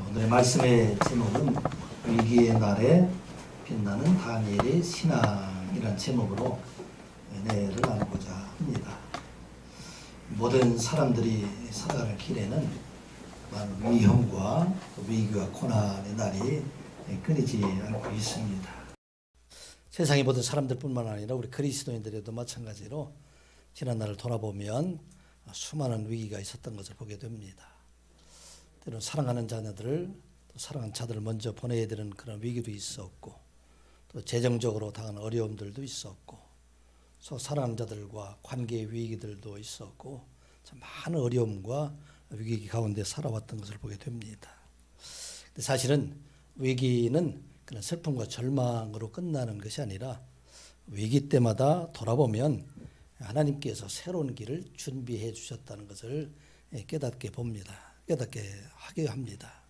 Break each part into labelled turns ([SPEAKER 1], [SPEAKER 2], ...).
[SPEAKER 1] 오늘의 말씀의 제목은 위기의 날에 빛나는 다니엘의 신앙이라는 제목으로 은혜를 나누고자 합니다. 모든 사람들이 살아가는 길에는 많은 위험과 위기와 고난의 날이 끊이지 않고 있습니다. 세상의 모든 사람들뿐만 아니라 우리 그리스도인들에도 마찬가지로 지난 날을 돌아보면 수많은 위기가 있었던 것을 보게 됩니다. 때로는 사랑하는 자녀들을 또 사랑하는 자들을 먼저 보내야 되는 그런 위기도 있었고, 또 재정적으로 당하는 어려움들도 있었고, 또 사랑하는 자들과 관계의 위기들도 있었고, 참 많은 어려움과 위기 가운데 살아왔던 것을 보게 됩니다. 근데 사실은 위기는 그런 슬픔과 절망으로 끝나는 것이 아니라 위기 때마다 돌아보면 하나님께서 새로운 길을 준비해 주셨다는 것을 깨닫게 봅니다. 깨닫게 하게 합니다.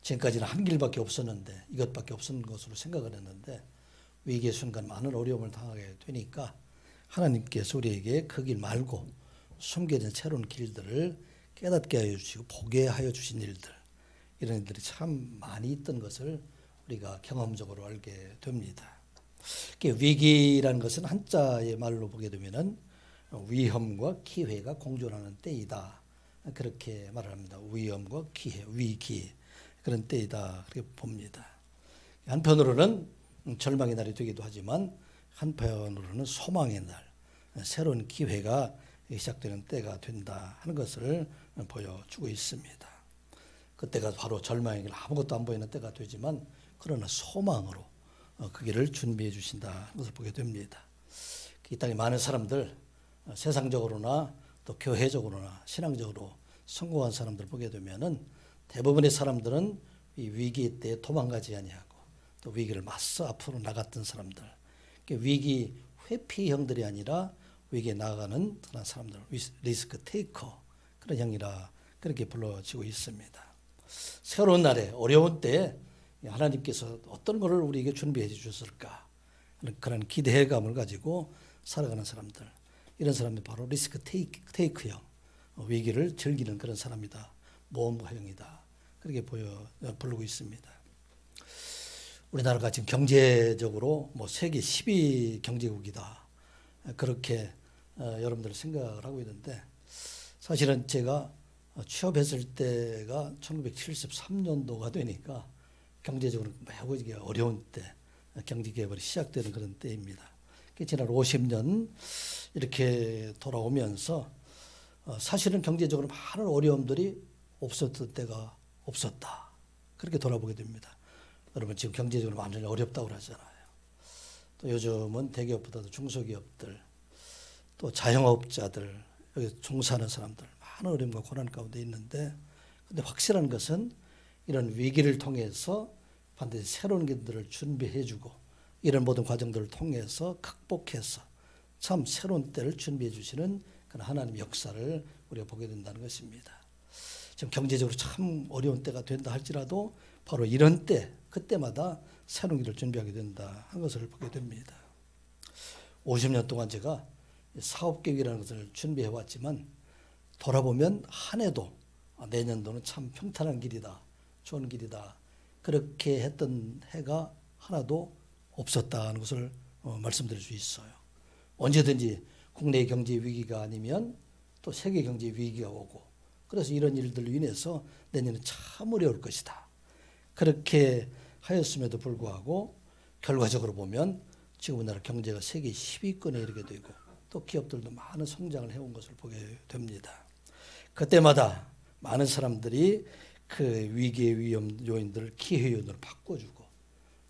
[SPEAKER 1] 지금까지는 한 길밖에 없었는데, 이것밖에 없었는 것으로 생각을 했는데, 위기의 순간 많은 어려움을 당하게 되니까 하나님께서 우리에게 그 길 말고 숨겨진 새로운 길들을 깨닫게 하여 주시고 보게 하여 주신 일들, 이런 일들이 참 많이 있던 것을 우리가 경험적으로 알게 됩니다. 위기라는 것은 한자의 말로 보게 되면은 위험과 기회가 공존하는 때이다, 그렇게 말을 합니다. 위험과 기회, 위기, 그런 때이다, 그렇게 봅니다. 한편으로는 절망의 날이 되기도 하지만 한편으로는 소망의 날, 새로운 기회가 시작되는 때가 된다 하는 것을 보여주고 있습니다. 그때가 바로 절망의 길, 아무것도 안 보이는 때가 되지만 그러나 소망으로 그 길을 준비해 주신다는 것을 보게 됩니다. 이 땅에 많은 사람들, 세상적으로나 또 교회적으로나 신앙적으로 성공한 사람들 보게 되면은 대부분의 사람들은 이 위기 때 도망가지 아니하고 또 위기를 맞서 앞으로 나갔던 사람들, 위기 회피형들이 아니라 위기에 나아가는 그런 사람들, 리스크 테이커, 그런 형이라 그렇게 불러지고 있습니다. 새로운 날에 어려운 때에 하나님께서 어떤 것을 우리에게 준비해 주셨을까, 그런 기대감을 가지고 살아가는 사람들, 이런 사람이 바로 리스크 테이크형, 위기를 즐기는 그런 사람이다, 모험가형이다, 그렇게 부르고 있습니다. 우리나라가 지금 경제적으로 세계 10위 경제국이다, 그렇게 여러분들 생각을 하고 있는데, 사실은 제가 취업했을 때가 1973년도가 되니까 경제적으로 매우 어려운 때, 경제개발이 시작되는 그런 때입니다. 지난 50년 이렇게 돌아오면서 사실은 경제적으로 많은 어려움들이 없었던 때가 없었다, 그렇게 돌아보게 됩니다. 여러분 지금 경제적으로 완전히 어렵다고 하잖아요. 또 요즘은 대기업보다도 중소기업들, 또 자영업자들, 여기 종사하는 사람들 많은 어려움과 고난 가운데 있는데, 근데 확실한 것은 이런 위기를 통해서 반드시 새로운 길들을 준비해주고 이런 모든 과정들을 통해서 극복해서 참 새로운 때를 준비해 주시는 그런 하나님의 역사를 우리가 보게 된다는 것입니다. 지금 경제적으로 참 어려운 때가 된다 할지라도 바로 이런 때, 그때마다 새로운 길을 준비하게 된다 하는 것을 보게 됩니다. 50년 동안 제가 사업계획이라는 것을 준비해 왔지만 돌아보면 한 해도 내년도는 참 평탄한 길이다, 좋은 길이다, 그렇게 했던 해가 하나도 없었다는 것을 말씀드릴 수 있어요. 언제든지 국내 경제 위기가 아니면 또 세계 경제 위기가 오고, 그래서 이런 일들로 인해서 내년에 참 어려울 것이다, 그렇게 하였음에도 불구하고 결과적으로 보면 지금 우리나라 경제가 세계 10위권에 이르게 되고 또 기업들도 많은 성장을 해온 것을 보게 됩니다. 그때마다 많은 사람들이 그 위기의 위험 요인들을 기회 요인으로 바꿔주고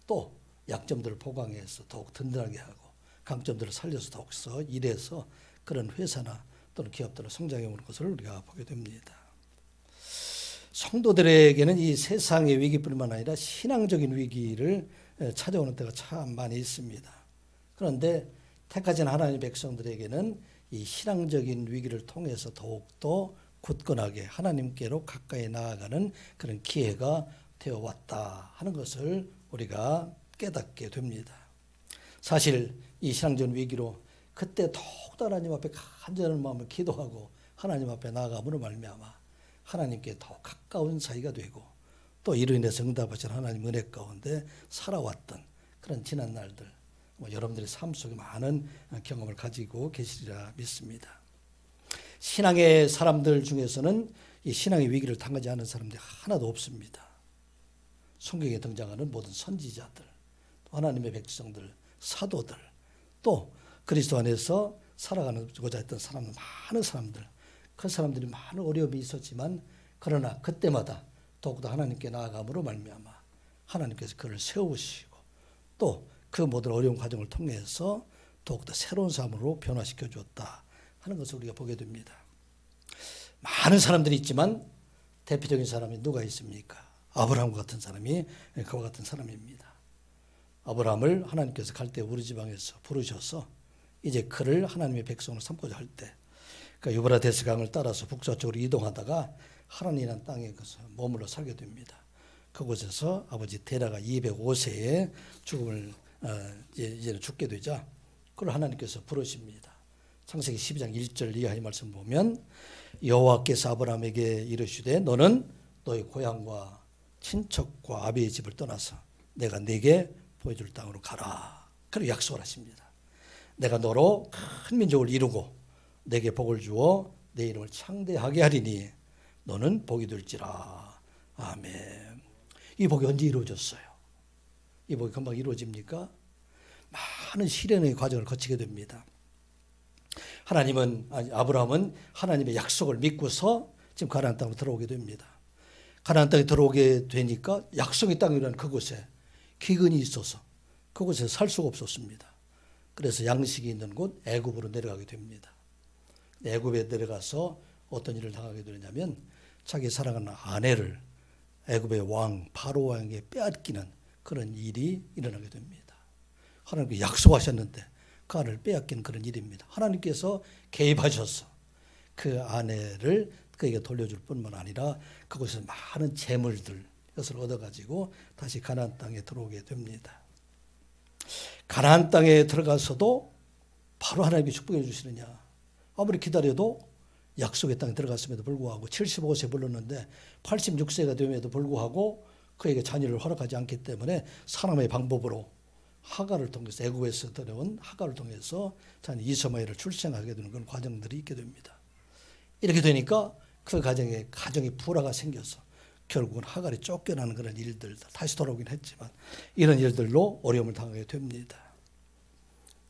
[SPEAKER 1] 또 약점들을 보강해서 더욱 든든하게 하고 강점들을 살려서 더욱서 일해서 그런 회사나 또는 기업들을 성장해오는 것을 우리가 보게 됩니다. 성도들에게는 이 세상의 위기뿐만 아니라 신앙적인 위기를 찾아오는 때가 참 많이 있습니다. 그런데 택하신 하나님의 백성들에게는 이 신앙적인 위기를 통해서 더욱더 굳건하게 하나님께로 가까이 나아가는 그런 기회가 되어 왔다 하는 것을 우리가 깨닫게 됩니다. 사실 이 신앙적 위기로
[SPEAKER 2] 그때 더욱더 하나님 앞에 간절한 마음을 기도하고 하나님 앞에 나아감으로 말미암아 하나님께 더 가까운 사이가 되고 또 이로 인해서 응답하신 하나님 은혜 가운데 살아왔던 그런 지난 날들 여러분들의 삶 속에 많은 경험을 가지고 계시리라 믿습니다. 신앙의 사람들 중에서는 이 신앙의 위기를 당하지 않은 사람들이 하나도 없습니다. 성경에 등장하는 모든 선지자들, 또 하나님의 백성들, 사도들, 또 그리스도 안에서 살아가고자 했던 사람들, 많은 사람들, 그 사람들이 많은 어려움이 있었지만 그러나 그때마다 더욱더 하나님께 나아감으로 말미암아 하나님께서 그를 세우시고 또 그 모든 어려운 과정을 통해서 더욱더 새로운 삶으로 변화시켜 주었다 하는 것을 우리가 보게 됩니다. 많은 사람들이 있지만 대표적인 사람이 누가 있습니까? 아브라함과 같은 사람이 그와 같은 사람입니다. 아브라함을 하나님께서 갈대 우르 지방에서 부르셔서 이제 그를 하나님의 백성으로 삼고자 할 때 그 유브라데스 강을 따라서 북서쪽으로 이동하다가 하란이라는 땅에 가서 머물러 살게 됩니다. 그곳에서 아버지 데라가 205세에 죽음을 이제는 죽게 되자 그걸 하나님께서 부르십니다. 창세기 12장 1절 이하의 말씀 보면 여호와께서 아브라함에게 이르시되 너는 너의 고향과 친척과 아비의 집을 떠나서 내가 네게 보여줄 땅으로 가라. 그리고 약속을 하십니다. 내가 너로 큰 민족을 이루고 내게 복을 주어 내 이름을 창대하게 하리니 너는 복이 될지라. 아멘. 이 복이 언제 이루어졌어요? 이 복이 금방 이루어집니까? 많은 시련의 과정을 거치게 됩니다. 아브라함은 하나님의 약속을 믿고서 지금 가나안 땅으로 들어오게 됩니다. 가나안 땅에 들어오게 되니까 약속의 땅이라는 그곳에 기근이 있어서 그곳에 살 수가 없었습니다. 그래서 양식이 있는 곳 애굽으로 내려가게 됩니다. 애굽에 내려가서 어떤 일을 당하게 되냐면 자기 사랑하는 아내를 애굽의 왕 바로 왕에게 빼앗기는 그런 일이 일어나게 됩니다. 하나님께 약속하셨는데 그 아내를 빼앗기는 그런 일입니다. 하나님께서 개입하셔서 그 아내를 그에게 돌려줄 뿐만 아니라 그곳에서 많은 재물들 이것을 얻어가지고 다시 가나안 땅에 들어오게 됩니다. 가나안 땅에 들어가서도 바로 하나님께 축복해 주시느냐. 아무리 기다려도 약속의 땅에 들어갔음에도 불구하고 75세 불렀는데 86세가 됨에도 불구하고 그에게 자녀를 허락하지 않기 때문에 사람의 방법으로 하갈을 통해서 애굽에서 들어온 하갈을 통해서 자녀 이스마엘을 출생하게 되는 그런 과정들이 있게 됩니다. 이렇게 되니까 그 가정에 불화가 생겨서 결국은 하갈이 쫓겨나는 그런 일들 다시 돌아오긴 했지만 이런 일들로 어려움을 당하게 됩니다.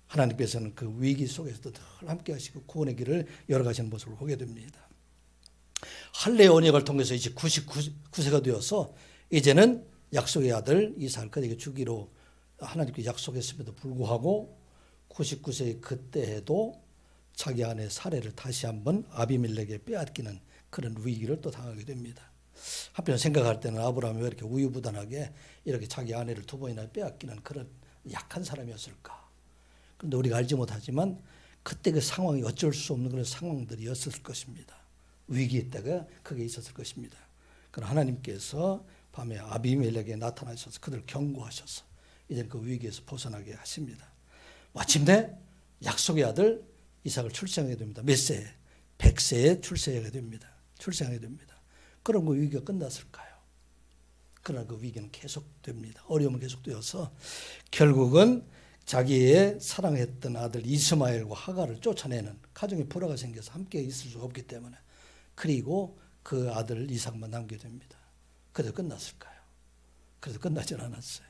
[SPEAKER 2] 하나님께서는 그 위기 속에서도 늘 함께 하시고 구원의 길을 열어가시는 모습을 보게 됩니다. 할례의 언약을 통해서 이제 99세가 되어서 이제는 약속의 아들 이삭을 그에게 주기로 하나님께 약속했음에도 불구하고 99세의 그때에도 자기 아내 사례를 다시 한번 아비멜렉에 빼앗기는 그런 위기를 또 당하게 됩니다. 한편 생각할 때는 아브라함이 왜 이렇게 우유부단하게 이렇게 자기 아내를 두 번이나 빼앗기는 그런 약한 사람이었을까? 그런데 우리가 알지 못하지만 그때 그 상황이 어쩔 수 없는 그런 상황들이었을 것입니다. 위기 때가 그게 있었을 것입니다. 그러나 하나님께서 밤에 아비멜렉에 나타나셔서 그들을 경고하셔서 이제 그 위기에서 벗어나게 하십니다. 마침내 약속의 아들 이삭을 출생하게 됩니다. 몇 세에? 100세에 출생하게 됩니다. 그런 그 위기가 끝났을까요? 그러나 그 위기는 계속됩니다. 어려움은 계속되어서 결국은 자기의 사랑했던 아들 이스마엘과 하갈을 쫓아내는 가정에 불화가 생겨서 함께 있을 수가 없기 때문에 그리고 그 아들 이삭만 남게 됩니다. 그래도 끝났을까요? 그래도 끝나진 않았어요.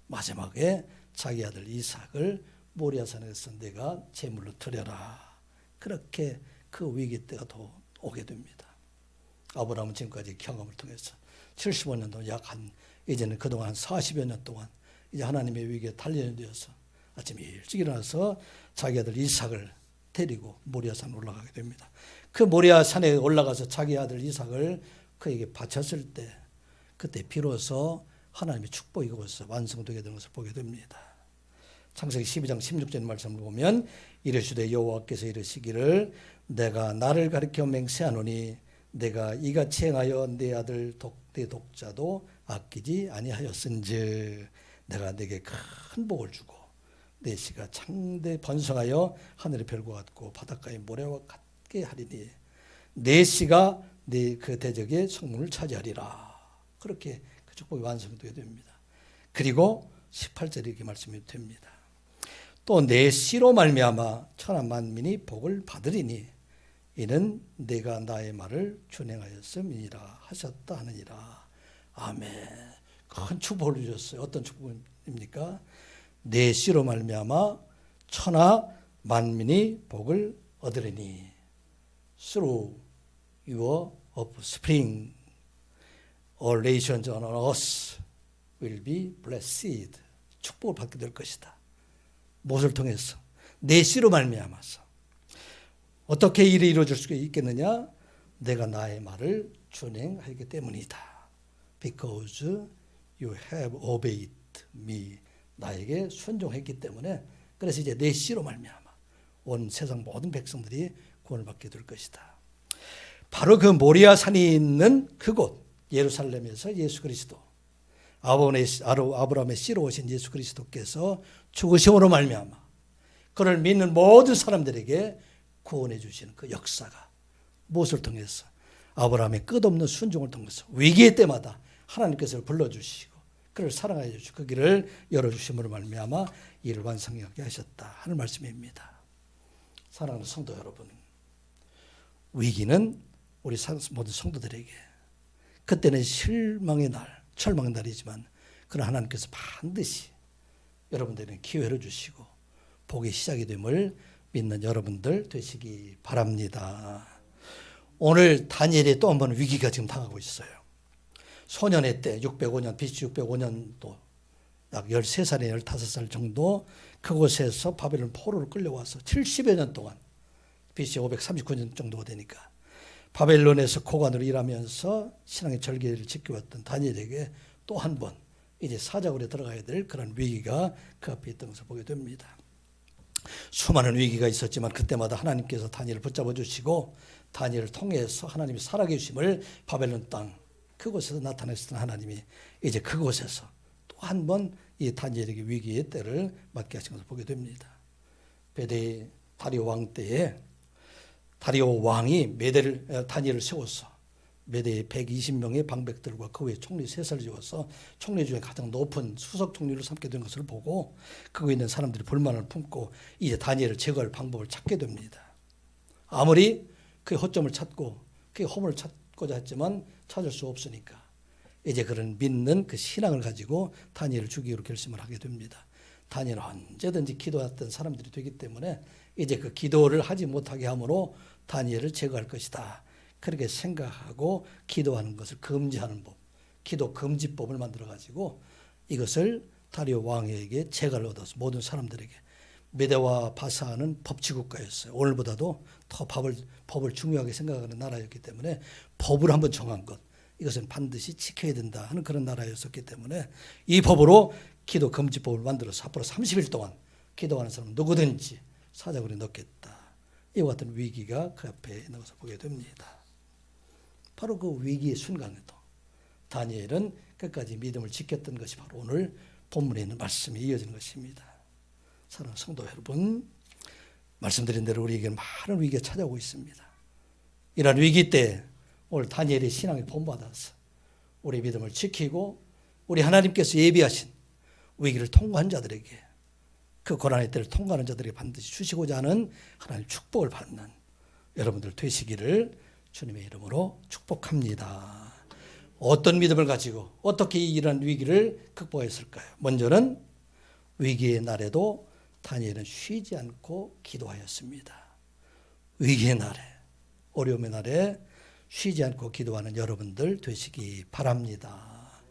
[SPEAKER 2] 마지막에 자기 아들 이삭을 모리아산에서 내가 제물로 드려라. 그렇게 그 위기 때가 더 오게 됩니다. 아브라함은 지금까지 경험을 통해서 75년 동안 이제는 그동안 40여 년 동안 이제 하나님의 위기에 단련되어서 아침에 일찍 일어나서 자기 아들 이삭을 데리고 모리아산 올라가게 됩니다. 그 모리아산에 올라가서 자기 아들 이삭을 그에게 바쳤을 때 그때 비로소 하나님의 축복이 그것에서 완성되게 되는 것을 보게 됩니다. 창세기 12장 16절 말씀을 보면 이르시되 여호와께서 이르시기를 내가 나를 가리켜 맹세하노니 내가 이같이 행하여 내 아들 내 독자도 아끼지 아니하였은즉 내가 네게 큰 복을 주고 내 씨가 창대 번성하여 하늘의 별과 같고 바닷가의 모래와 같게 하리니 내 씨가 네 그 대적의 성문을 차지하리라. 그렇게 그 축복이 완성되게 됩니다. 그리고 18절에 이렇게 말씀이 됩니다. 또 내 씨로 말미암아 천하 만민이 복을 받으리니 이는 내가 나의 말을 준행하였음이니라 하셨다 하느니라. 아멘. 큰 축복을 주셨어요. 어떤 축복입니까? 내 씨로 말미암아 천하 만민이 복을 얻으리니 through your offspring all nations on earth will be blessed. 축복을 받게 될 것이다. 무엇을 통해서? 내 씨로 말미암아서. 어떻게 일이 이루어질 수 있겠느냐? 내가 나의 말을 준행하기 때문이다. Because you have obeyed me. 나에게 순종했기 때문에. 그래서 이제 내 씨로 말미암아 온 세상 모든 백성들이 구원을 받게 될 것이다. 바로 그 모리아 산이 있는 그곳 예루살렘에서 예수 그리스도 아브라함의 씨로 오신 예수 그리스도께서 죽으심으로 말미암아 그를 믿는 모든 사람들에게 구원해 주시는 그 역사가 무엇을 통해서? 아브라함의 끝없는 순종을 통해서 위기의 때마다 하나님께서 불러주시고 그를 사랑하여 주시고 그 길을 열어주심으로 말미암아 이를 완성하게 하셨다 하는 말씀입니다. 사랑하는 성도 여러분, 위기는 우리 모든 성도들에게 그때는 실망의 날, 절망의 날이지만 그러나 하나님께서 반드시 여러분들에게 기회를 주시고 복의 시작이 됨을 믿는 여러분들 되시기 바랍니다. 오늘 다니엘이 또 한 번 위기가 지금 당하고 있어요. 소년의 때 605년, BC 605년도 약 13살에 15살 정도 그곳에서 바벨론 포로로 끌려와서 70여 년 동안 BC 539년 정도가 되니까 바벨론에서 고관으로 일하면서 신앙의 절개를 지켜왔던 다니엘에게 또 한 번 이제 사자굴에 들어가야 될 그런 위기가 그 앞에 있던 것을 보게 됩니다. 수많은 위기가 있었지만 그때마다 하나님께서 다니엘을 붙잡아 주시고 다니엘을 통해서 하나님이 살아계심을 바벨론 땅 그곳에서 나타내셨던 하나님이 이제 그곳에서 또 한 번 이 다니엘에게 위기의 때를 맞게 하신 것을 보게 됩니다. 다리오 왕 때에 다리오 왕이 다니엘을 세워서 메대의 120명의 방백들과 그 외에 총리 3살 지어서 총리 중에 가장 높은 수석 총리를 삼게 된 것을 보고 그거 있는 사람들이 불만을 품고 이제 다니엘을 제거할 방법을 찾게 됩니다. 아무리 그의 허점을 찾고 그의 허물을 찾고자 했지만 찾을 수 없으니까 이제 그런 믿는 그 신앙을 가지고 다니엘을 죽이기로 결심을 하게 됩니다. 다니엘은 언제든지 기도했던 사람들이 되기 때문에 이제 그 기도를 하지 못하게 함으로 다니엘을 제거할 것이다. 그렇게 생각하고 기도하는 것을 금지하는 법, 기도 금지법을 만들어 가지고 이것을 다리오 왕에게 제가를 얻어서 모든 사람들에게 메대와 바사는 법치국가였어요. 오늘보다도 더 법을 중요하게 생각하는 나라였기 때문에 법을 한번 정한 것, 이것은 반드시 지켜야 된다 하는 그런 나라였었기 때문에 이 법으로 기도 금지법을 만들어서 앞으로 30일 동안 기도하는 사람은 누구든지 사자굴에 넣겠다. 이와 같은 위기가 그 앞에 있는 것을 보게 됩니다. 바로 그 위기의 순간에도 다니엘은 끝까지 믿음을 지켰던 것이 바로 오늘 본문에 있는 말씀이 이어지는 것입니다. 사랑하는 성도 여러분, 말씀드린 대로 우리에게 많은 위기가 찾아오고 있습니다. 이러한 위기 때 오늘 다니엘의 신앙이 본받아서 우리 믿음을 지키고 우리 하나님께서 예비하신 위기를 통과한 자들에게 그 고난의 때를 통과하는 자들에게 반드시 주시고자 하는 하나님의 축복을 받는 여러분들 되시기를 주님의 이름으로 축복합니다. 어떤 믿음을 가지고 어떻게 이런 위기를 극복했을까요? 먼저는 위기의 날에도 다니엘은 쉬지 않고 기도하였습니다. 위기의 날에, 어려움의 날에 쉬지 않고 기도하는 여러분들 되시기 바랍니다.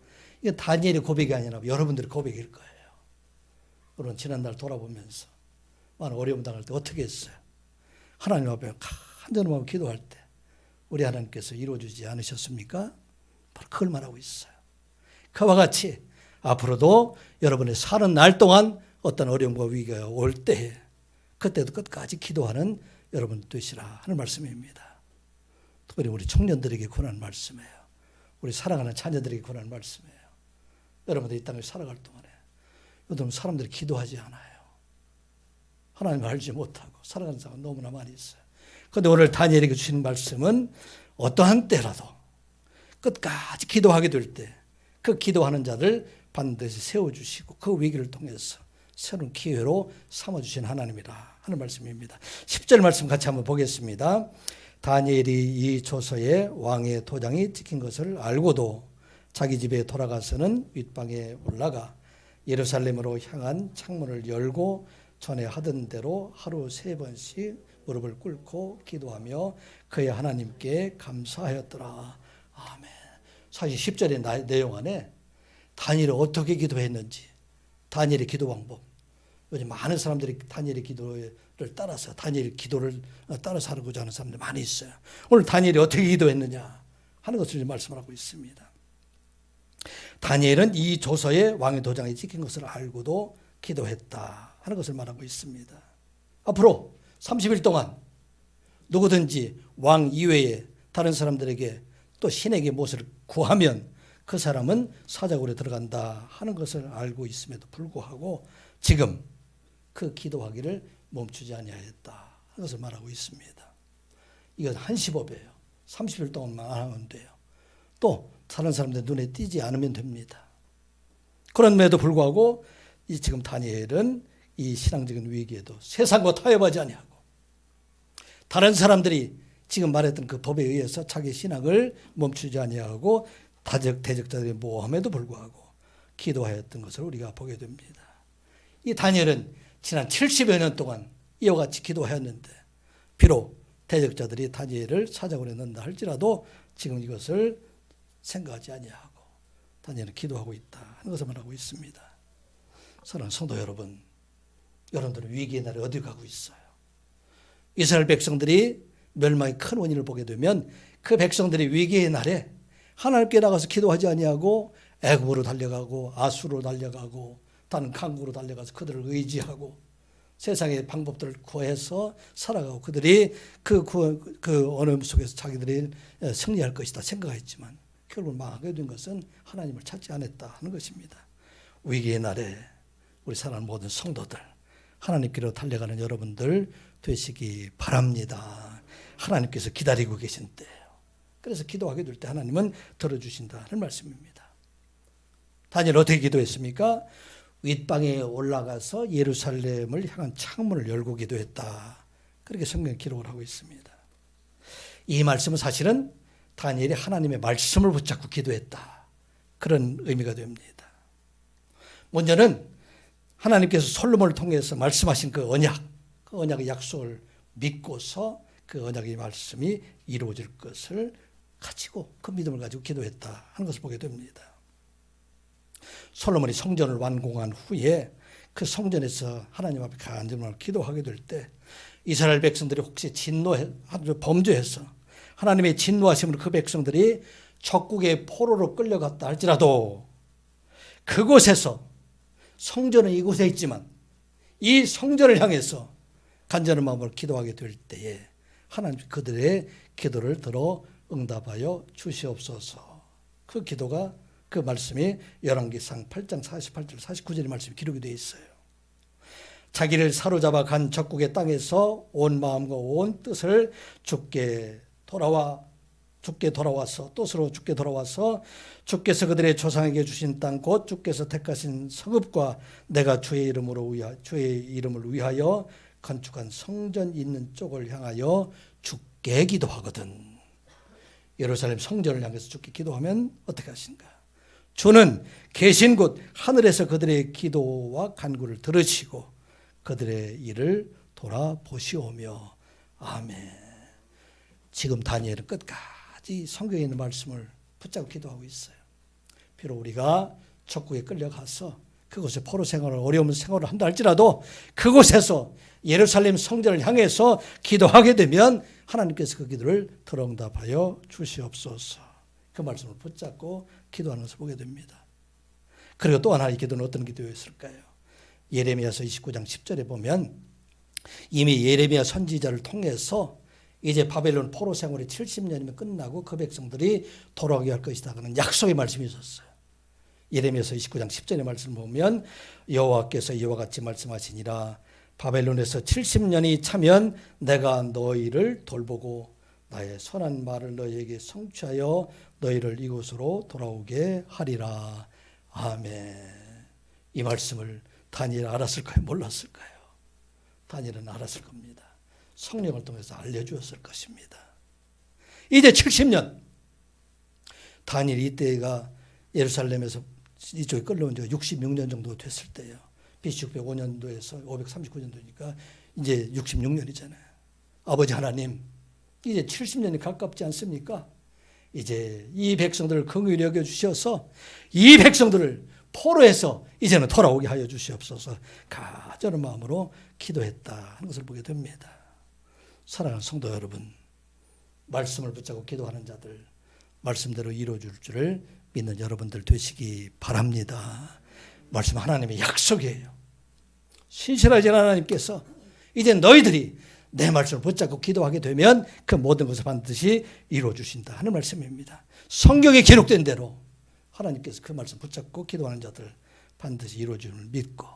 [SPEAKER 2] 이게 다니엘의 고백이 아니라 여러분들의 고백일 거예요. 여러분 지난날 돌아보면서 많은 어려움 당할 때 어떻게 했어요? 하나님 앞에 간절함으로 기도할 때 우리 하나님께서 이루어주지 않으셨습니까? 바로 그걸 말하고 있어요. 그와 같이 앞으로도 여러분의 사는 날 동안 어떤 어려움과 위기가 올 때에 그때도 끝까지 기도하는 여러분 되시라 하는 말씀입니다. 특별히 우리 청년들에게 권하는 말씀이에요. 우리 사랑하는 자녀들에게 권하는 말씀이에요. 여러분들 이 땅을 살아갈 동안에 요즘 사람들이 기도하지 않아요. 하나님을 알지 못하고 살아가는 사람은 너무나 많이 있어요. 그런데 오늘 다니엘에게 주시는 말씀은 어떠한 때라도 끝까지 기도하게 될 때 그 기도하는 자들 반드시 세워주시고 그 위기를 통해서 새로운 기회로 삼아주신 하나님이라 하는 말씀입니다. 10절 말씀 같이 한번 보겠습니다. 다니엘이 이 조서에 왕의 도장이 찍힌 것을 알고도 자기 집에 돌아가서는 윗방에 올라가 예루살렘으로 향한 창문을 열고 전에 하던 대로 하루 3번씩 무릎을 꿇고 기도하며 그의 하나님께 감사하였더라. 아멘. 사실 10절의 내용 안에 다니엘이 어떻게 기도했는지, 다니엘의 기도 방법, 요즘 많은 사람들이 다니엘의 기도를 따라서 다니엘 기도를 따라서 하고자 하는 사람들이 많이 있어요. 오늘 다니엘이 어떻게 기도했느냐 하는 것을 말씀을 하고 있습니다. 다니엘은 이 조서에 왕의 도장이 찍힌 것을 알고도 기도했다 하는 것을 말하고 있습니다. 앞으로 30일 동안 누구든지 왕 이외에 다른 사람들에게 또 신에게 무엇을 구하면 그 사람은 사자굴에 들어간다 하는 것을 알고 있음에도 불구하고 지금 그 기도하기를 멈추지 아니하였다 하는 것을 말하고 있습니다. 이건 한시법이에요. 30일 동안만 안 하면 돼요. 또 다른 사람들 눈에 띄지 않으면 됩니다. 그럼에도 불구하고 지금 다니엘은 이 신앙적인 위기에도 세상과 타협하지 아니하고 다른 사람들이 지금 말했던 그 법에 의해서 자기 신앙을 멈추지 아니하고 대적자들의 모함에도 불구하고 기도하였던 것을 우리가 보게 됩니다. 이 다니엘은 지난 70여 년 동안 이와 같이 기도하였는데 비록 대적자들이 다니엘을 사자굴에 넣는다 할지라도 지금 이것을 생각하지 아니하고 다니엘은 기도하고 있다 하는 것을 말하고 있습니다. 사랑하는 성도 여러분, 여러분들은 위기의 날에 어디 가고 있어요? 이스라엘 백성들이 멸망의 큰 원인을 보게 되면 그 백성들이 위기의 날에 하나님께 나가서 기도하지 아니하고 애굽으로 달려가고 아수르로 달려가고 다른 강국으로 달려가서 그들을 의지하고 세상의 방법들을 구해서 살아가고 그들이 그 어려움 속에서 자기들이 승리할 것이다 생각했지만 결국 망하게 된 것은 하나님을 찾지 않았다 하는 것입니다. 위기의 날에 우리 사랑하는 모든 성도들, 하나님께로 달려가는 여러분들 되시기 바랍니다. 하나님께서 기다리고 계신 때예요. 그래서 기도하게 될 때 하나님은 들어주신다는 말씀입니다. 다니엘 어떻게 기도했습니까? 윗방에 올라가서 예루살렘을 향한 창문을 열고 기도했다. 그렇게 성경에 기록을 하고 있습니다. 이 말씀은 사실은 다니엘이 하나님의 말씀을 붙잡고 기도했다. 그런 의미가 됩니다. 먼저는 하나님께서 솔로몬을 통해서 말씀하신 그 언약의 약속을 믿고서 그 언약의 말씀이 이루어질 것을 가지고 그 믿음을 가지고 기도했다 하는 것을 보게 됩니다. 솔로몬이 성전을 완공한 후에 그 성전에서 하나님 앞에 간절히 기도하게 될 때 이스라엘 백성들이 혹시 범죄해서 하나님의 진노하심으로 그 백성들이 적국의 포로로 끌려갔다 할지라도 그곳에서 성전은 이곳에 있지만 이 성전을 향해서 간절한 마음으로 기도하게 될 때에 하나님 그들의 기도를 들어 응답하여 주시옵소서. 그 기도가 그 말씀이 열왕기상 8장 48절 49절의 말씀이 기록이 되어 있어요. 자기를 사로잡아 간 적국의 땅에서 온 마음과 온 뜻을 주께 돌아와서 뜻으로 주께 돌아와서 주께서 그들의 조상에게 주신 땅 곧 주께서 택하신 성읍과 내가 주의 이름을 위하여 건축한 성전 있는 쪽을 향하여 주께 기도하거든. 예루살렘 성전을 향해서 주께 기도하면 어떻게 하신가? 주는 계신 곳 하늘에서 그들의 기도와 간구를 들으시고 그들의 일을 돌아보시오며 아멘. 지금 다니엘은 끝까지 성경에 있는 말씀을 붙잡고 기도하고 있어요. 비록 우리가 적국에 끌려가서 그곳에 포로 생활을 어려운 생활을 한다 할지라도 그곳에서 예루살렘 성전을 향해서 기도하게 되면 하나님께서 그 기도를 들어응답하여 주시옵소서. 그 말씀을 붙잡고 기도하는 것을 보게 됩니다. 그리고 또 하나의 기도는 어떤 기도였을까요? 예레미야서 29장 10절에 보면 이미 예레미야 선지자를 통해서 이제 바벨론 포로 생활이 70년이면 끝나고 그 백성들이 돌아오게 할 것이다 하는 약속의 말씀이 있었어요. 예레미야서 29장 10절의 말씀을 보면 여호와께서 이와 같이 말씀하시니라 바벨론에서 70년이 차면 내가 너희를 돌보고 나의 선한 말을 너희에게 성취하여 너희를 이곳으로 돌아오게 하리라. 아멘. 이 말씀을 다니엘 알았을까요? 몰랐을까요? 다니엘은 알았을 겁니다. 성령을 통해서 알려주었을 것입니다. 이제 70년. 다니엘이 이때가 예루살렘에서 이쪽에 끌려온 지가 66년 정도 됐을 때예요. BC 605년도에서 539년도니까 이제 66년이잖아요. 아버지 하나님, 이제 70년이 가깝지 않습니까? 이제 이 백성들을 긍휼히 여겨 주셔서 이 백성들을 포로해서 이제는 돌아오게 하여 주시옵소서. 간절한 마음으로 기도했다 하는 것을 보게 됩니다. 사랑하는 성도 여러분, 말씀을 붙잡고 기도하는 자들, 말씀대로 이루어질 줄을 믿는 여러분들 되시기 바랍니다. 말씀 하나님의 약속이에요. 신실하신 하나님께서 이제 너희들이 내 말씀을 붙잡고 기도하게 되면 그 모든 것을 반드시 이루어 주신다 하는 말씀입니다. 성경에 기록된 대로 하나님께서 그 말씀 붙잡고 기도하는 자들 반드시 이루어 주는 줄 믿고,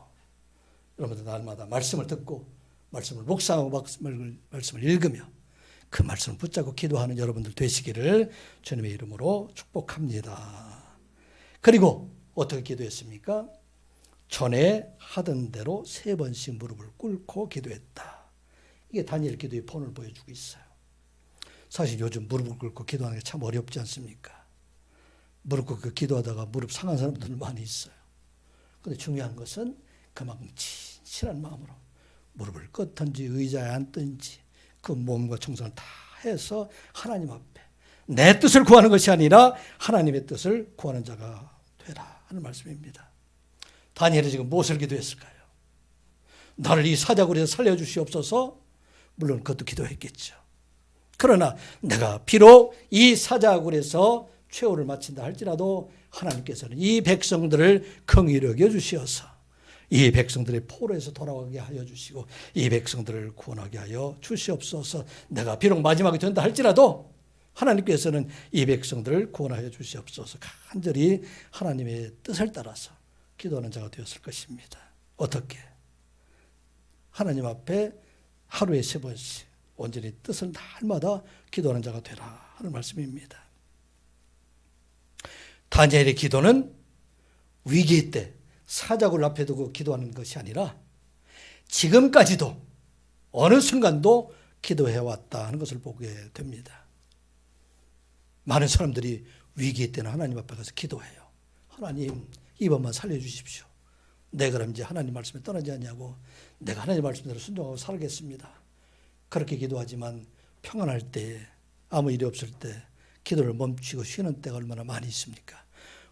[SPEAKER 2] 여러분들 날마다 말씀을 듣고 말씀을 묵상하고 말씀을 읽으며 그 말씀을 붙잡고 기도하는 여러분들 되시기를 주님의 이름으로 축복합니다. 그리고 어떻게 기도했습니까? 전에 하던 대로 3번씩 무릎을 꿇고 기도했다. 이게 다니엘 기도의 본을 보여주고 있어요. 사실 요즘 무릎을 꿇고 기도하는 게 참 어렵지 않습니까? 무릎 꿇고 기도하다가 무릎 상한 사람들 많이 있어요. 그런데 중요한 것은 그만큼 진실한 마음으로 무릎을 꿇든지 의자에 앉든지 그 몸과 정성을 다 해서 하나님 앞에 내 뜻을 구하는 것이 아니라 하나님의 뜻을 구하는 자가 되라 하는 말씀입니다. 다니엘이 지금 무엇을 기도했을까요? 나를 이 사자굴에서 살려주시옵소서. 물론 그것도 기도했겠죠. 그러나 내가 비록 이 사자굴에서 최후를 마친다 할지라도 하나님께서는 이 백성들을 긍휼히 여겨 주시어서 이 백성들의 포로에서 돌아가게 하여 주시고 이 백성들을 구원하게 하여 주시옵소서. 내가 비록 마지막이 된다 할지라도 하나님께서는 이 백성들을 구원하여 주시옵소서. 간절히 하나님의 뜻을 따라서 기도하는 자가 되었을 것입니다. 어떻게? 하나님 앞에 하루에 3번씩 온전히 뜻을 날마다 기도하는 자가 되라 하는 말씀입니다. 다니엘의 기도는 위기 때 사자굴 앞에 두고 기도하는 것이 아니라 지금까지도 어느 순간도 기도해왔다 하는 것을 보게 됩니다. 많은 사람들이 위기 때는 하나님 앞에 가서 기도해요. 하나님, 이번만 살려주십시오. 내가 그럼 이제 하나님 말씀에 떠나지 않냐고, 내가 하나님 말씀대로 순종하고 살겠습니다. 그렇게 기도하지만 평안할 때, 아무 일이 없을 때 기도를 멈추고 쉬는 때가 얼마나 많이 있습니까?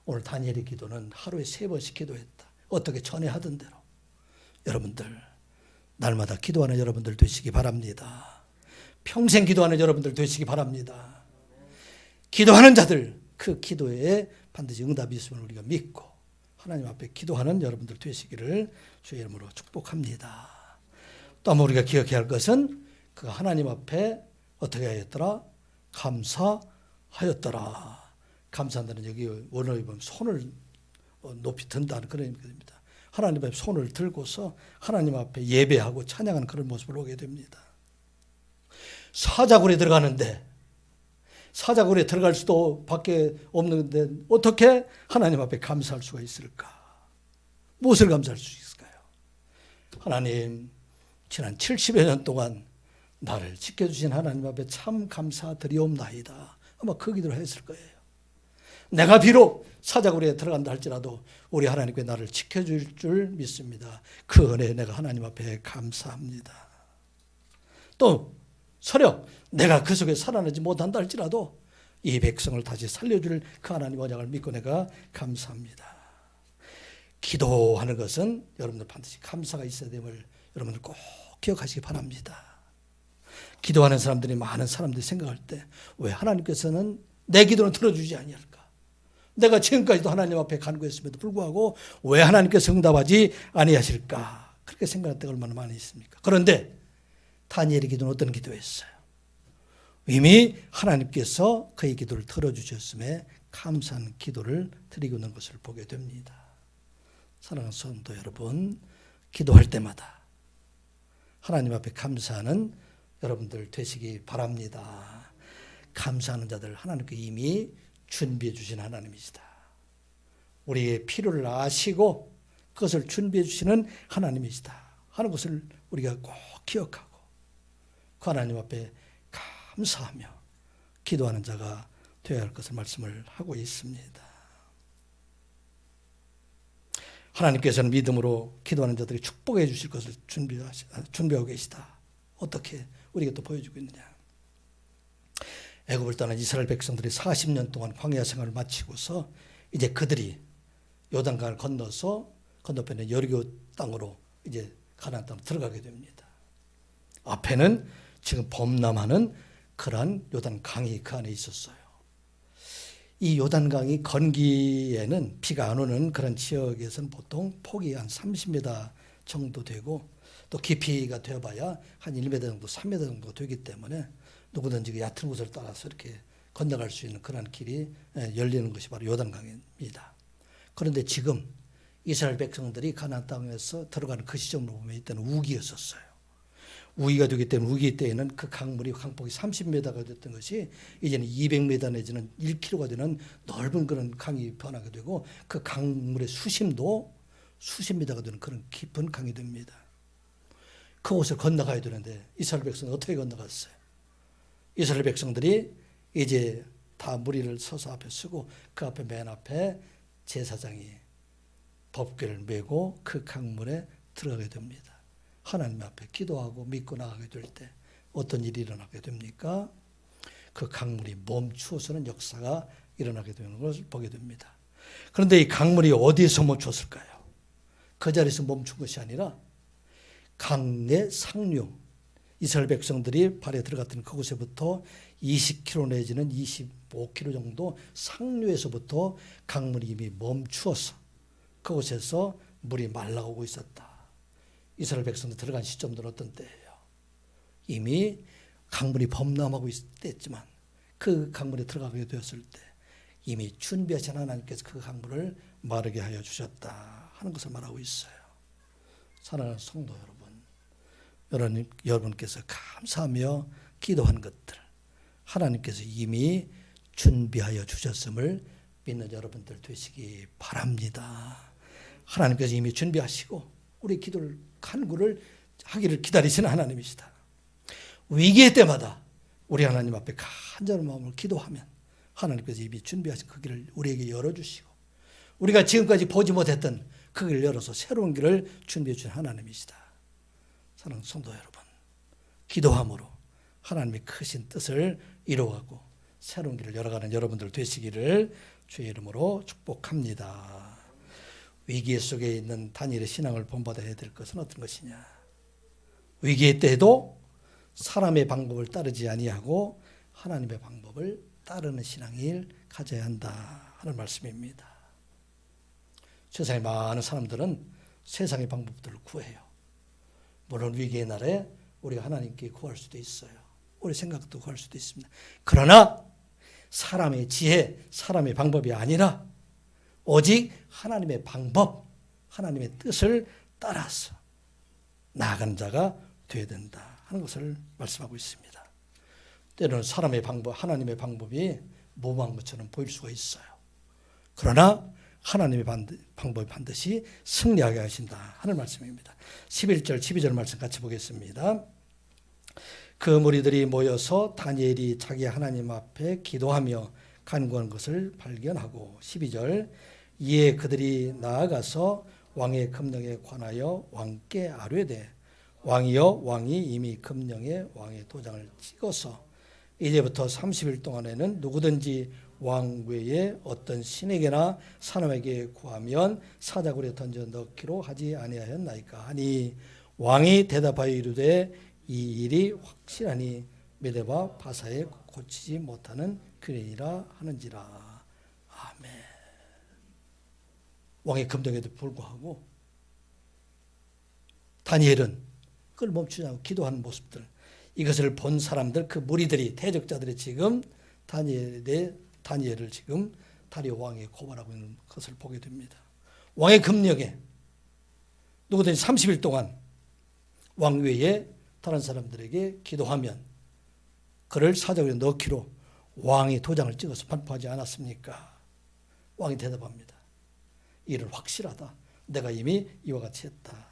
[SPEAKER 2] 오늘 다니엘의 기도는 하루에 3번씩 기도했다. 어떻게 전에 하던 대로. 여러분들 날마다 기도하는 여러분들 되시기 바랍니다. 평생 기도하는 여러분들 되시기 바랍니다. 기도하는 자들 그 기도에 반드시 응답이 있음을 우리가 믿고 하나님 앞에 기도하는 여러분들 되시기를 주의 이름으로 축복합니다. 또 한번 우리가 기억해야 할 것은 그 하나님 앞에 어떻게 하였더라? 감사하였더라. 감사한다는 여기 원어에 보면 손을 높이 든다는 그런 의미입니다. 하나님 앞에 손을 들고서 하나님 앞에 예배하고 찬양하는 그런 모습을 보게 됩니다. 사자굴에 들어가는데 사자굴에 들어갈 수도 밖에 없는데 어떻게 하나님 앞에 감사할 수가 있을까? 무엇을 감사할 수 있을까요? 하나님, 지난 70여 년 동안 나를 지켜주신 하나님 앞에 참 감사드리옵나이다. 아마 그 기도를 했을 거예요. 내가 비록 사자굴에 들어간다 할지라도 우리 하나님께 나를 지켜줄 줄 믿습니다. 그 은혜에 내가 하나님 앞에 감사합니다. 또 설령 내가 그 속에 살아나지 못한다 할지라도 이 백성을 다시 살려줄 그 하나님 언약을 믿고 내가 감사합니다. 기도하는 것은 여러분들 반드시 감사가 있어야 됨을 여러분들 꼭 기억하시기 바랍니다. 기도하는 사람들이 많은 사람들이 생각할 때 왜 하나님께서는 내 기도는 들어주지 아니할까? 내가 지금까지도 하나님 앞에 간구했음에도 불구하고 왜 하나님께서 응답하지 아니하실까? 그렇게 생각할 때가 얼마나 많이 있습니까? 그런데 다니엘의 기도는 어떤 기도였어요? 이미 하나님께서 그의 기도를 들어주셨음에 감사한 기도를 드리고 있는 것을 보게 됩니다. 사랑하는 성도 여러분, 기도할 때마다 하나님 앞에 감사하는 여러분들 되시기 바랍니다. 감사하는 자들 하나님께 이미 준비해 주신 하나님이시다. 우리의 필요를 아시고 그것을 준비해 주시는 하나님이시다 하는 것을 우리가 꼭 기억하고 그 하나님 앞에 감사하며 기도하는 자가 되어야 할 것을 말씀을 하고 있습니다. 하나님께서는 믿음으로 기도하는 자들이 축복해 주실 것을 준비하고 계시다. 어떻게 우리에게 또 보여주고 있느냐. 애굽을 떠난 이스라엘 백성들이 40년 동안 광야 생활을 마치고서 이제 그들이 요단강을 건너서 건너편에 여리고 땅으로 이제 가나안 땅으로 들어가게 됩니다. 앞에는 지금 범람하는 그러한 요단강이 그 안에 있었어요. 이 요단강이 건기에는 비가 안 오는 그런 지역에서는 보통 폭이 한 30m 정도 되고 또 깊이가 되어봐야 한 1m 정도, 3m 정도 되기 때문에 누구든지 얕은 곳을 따라서 이렇게 건너갈 수 있는 그런 길이 열리는 것이 바로 요단강입니다. 그런데 지금 이스라엘 백성들이 가나안 땅에서 들어가는 그 시점으로 보면 이때는 우기였었어요. 우기가 되기 때문에 우기 때에는 그 강물이 강폭이 30m가 됐던 것이 이제는 200m 내지는 1km가 되는 넓은 그런 강이 변하게 되고 그 강물의 수심도 수십 미터가 되는 그런 깊은 강이 됩니다. 그곳을 건너가야 되는데 이스라엘 백성은 어떻게 건너갔어요? 이스라엘 백성들이 이제 다 무리를 서서 앞에 서고 그 앞에 맨 앞에 제사장이 법궤를 메고 그 강물에 들어가게 됩니다. 하나님 앞에 기도하고 믿고 나가게 될 때 어떤 일이 일어나게 됩니까? 그 강물이 멈추어서는 역사가 일어나게 되는 것을 보게 됩니다. 그런데 이 강물이 어디에서 멈췄을까요? 그 자리에서 멈춘 것이 아니라 강의 상류, 이스라엘 백성들이 발에 들어갔던 그곳에부터 20km 내지는 25km 정도 상류에서부터 강물이 이미 멈추어서 그곳에서 물이 말라오고 있었다. 이스라엘 백성들 들어간 시점들은 어떤 때예요? 이미 강물이 범람하고 있었지만 그 강물에 들어가게 되었을 때 이미 준비하신 하나님께서 그 강물을 마르게 하여 주셨다 하는 것을 말하고 있어요. 사랑하는 성도 여러분, 여러분께서 감사하며 기도한 것들 하나님께서 이미 준비하여 주셨음을 믿는 여러분들 되시기 바랍니다. 하나님께서 이미 준비하시고 우리 기도를 간구를 하기를 기다리시는 하나님이시다. 위기의 때마다 우리 하나님 앞에 간절한 마음으로 기도하면 하나님께서 이미 준비하신 그 길을 우리에게 열어주시고 우리가 지금까지 보지 못했던 그 길을 열어서 새로운 길을 준비해 주신 하나님이시다. 사랑하는 성도 여러분, 기도함으로 하나님의 크신 뜻을 이루어가고 새로운 길을 열어가는 여러분들 되시기를 주의 이름으로 축복합니다. 위기 속에 있는 다니엘의 신앙을 본받아야 될 것은 어떤 것이냐? 위기의 때에도 사람의 방법을 따르지 아니하고 하나님의 방법을 따르는 신앙을 가져야 한다 하는 말씀입니다. 세상에 많은 사람들은 세상의 방법들을 구해요. 물론 위기의 날에 우리가 하나님께 구할 수도 있어요. 우리 생각도 구할 수도 있습니다. 그러나 사람의 지혜, 사람의 방법이 아니라 오직 하나님의 방법, 하나님의 뜻을 따라서 나아가는 자가 되어야 된다 하는 것을 말씀하고 있습니다. 때로는 사람의 방법, 하나님의 방법이 모호한 것처럼 보일 수가 있어요. 그러나 하나님의 방법이 반드시 승리하게 하신다 하는 말씀입니다. 11절, 12절 말씀 같이 보겠습니다. 그 무리들이 모여서 다니엘이 자기 하나님 앞에 기도하며 간구한 것을 발견하고 12절 이에 그들이 나아가서 왕의 금령에 관하여 왕께 아뢰되 왕이여 왕이 이미 금령에 왕의 도장을 찍어서 이제부터 30일 동안에는 누구든지 왕 외에 어떤 신에게나 사람에게 구하면 사자굴에 던져 넣기로 하지 아니하였나이까 하니 왕이 대답하여 이르되 이 일이 확실하니 메대와 바사에 고치지 못하는 규례이라 하는지라. 아멘. 왕의 금령에도 불구하고 다니엘은 그걸 멈추지 않고 기도하는 모습들, 이것을 본 사람들, 그 무리들이, 대적자들이 지금 다니엘을 지금 다리오 왕에 고발하고 있는 것을 보게 됩니다. 왕의 금령에 누구든지 30일 동안 왕 외에 다른 사람들에게 기도하면 그를 사적으로 넣기로 왕이 도장을 찍어서 반포하지 않았습니까? 왕이 대답합니다. 이는 확실하다. 내가 이미 이와 같이 했다.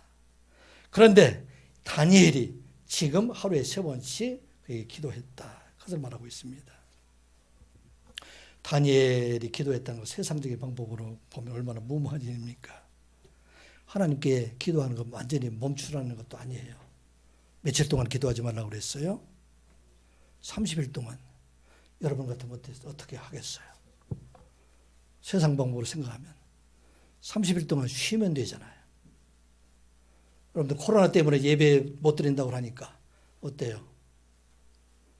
[SPEAKER 2] 그런데 다니엘이 지금 하루에 3번씩 그에게 기도했다. 그것을 말하고 있습니다. 다니엘이 기도했다는 것 세상적인 방법으로 보면 얼마나 무모한 일입니까? 하나님께 기도하는 건 완전히 멈추라는 것도 아니에요. 며칠 동안 기도하지 말라고 그랬어요? 30일 동안. 여러분 같으면 어떻게 하겠어요? 세상 방법으로 생각하면 30일 동안 쉬면 되잖아요. 여러분들 코로나 때문에 예배 못 드린다고 하니까 어때요?